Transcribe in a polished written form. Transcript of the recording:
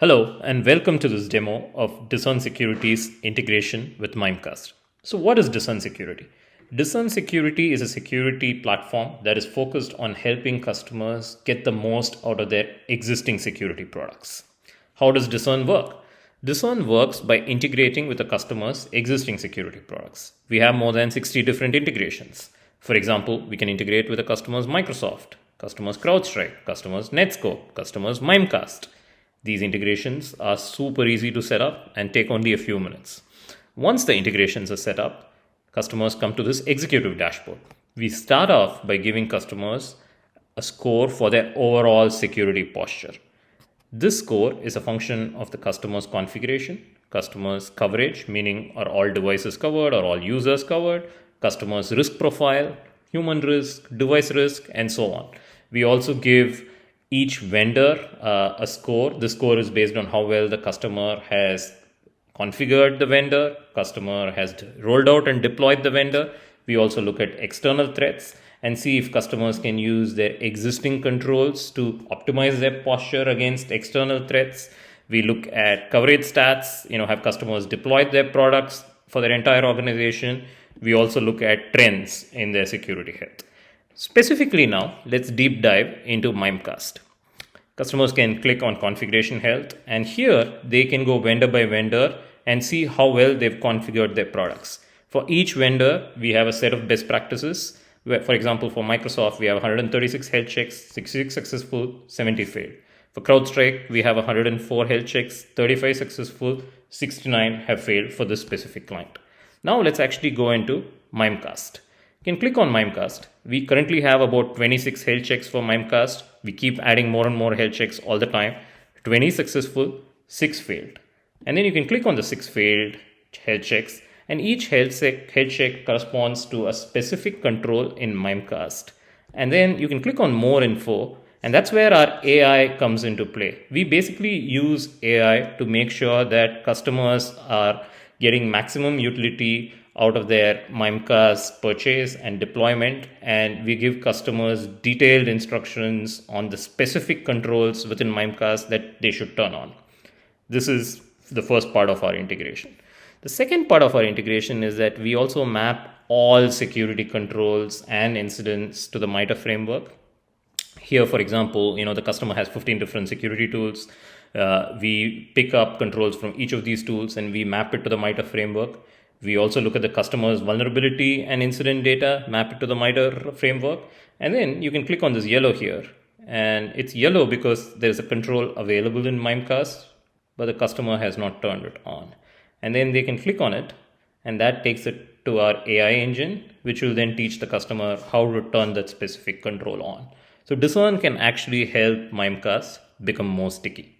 Hello and welcome to this demo of Discern Security's integration with Mimecast. So what is Discern Security? Discern Security is a security platform that is focused on helping customers get the most out of their existing security products. How does Discern work? Discern works by integrating with the customer's existing security products. We have more than 60 different integrations. For example, we can integrate with a customer's Microsoft, customer's CrowdStrike, customer's Netscope, customer's Mimecast. These integrations are super easy to set up and take only a few minutes. Once the integrations are set up, customers come to this executive dashboard. We start off by giving customers a score for their overall security posture. This score is a function of the customer's configuration, customer's coverage, meaning are all devices covered, are all users covered, customer's risk profile, human risk, device risk, and so on. We also give each vendor a score. The score is based on how well the customer has configured the vendor, customer has rolled out and deployed the vendor. We also look at external threats and see if customers can use their existing controls to optimize their posture against external threats. We look at coverage stats, have customers deployed their products for their entire organization. We also look at trends in their security health. Specifically now, let's deep dive into Mimecast. Customers can click on configuration health, and here they can go vendor by vendor and see how well they've configured their products. For each vendor, we have a set of best practices. For example, for Microsoft, we have 136 health checks, 66 successful, 70 failed. For CrowdStrike, we have 104 health checks, 35 successful, 69 have failed for this specific client. Now let's actually go into Mimecast. You can click on Mimecast. We currently have about 26 health checks for Mimecast. We keep adding more and more health checks all the time. 20 successful, 6 failed. And then you can click on the 6 failed health checks, and each health check corresponds to a specific control in Mimecast. And then you can click on more info, and that's where our AI comes into play. We basically use AI to make sure that customers are getting maximum utility out of their Mimecast purchase and deployment, and we give customers detailed instructions on the specific controls within Mimecast that they should turn on. This is the first part of our integration. The second part of our integration is that we also map all security controls and incidents to the MITRE framework. Here, for example, the customer has 15 different security tools. We pick up controls from each of these tools and we map it to the MITRE framework. We also look at the customer's vulnerability and incident data, map it to the MITRE framework. And then you can click on this yellow here. And it's yellow because there's a control available in Mimecast, but the customer has not turned it on. And then they can click on it, and that takes it to our AI engine, which will then teach the customer how to turn that specific control on. So Discern can actually help Mimecast become more sticky.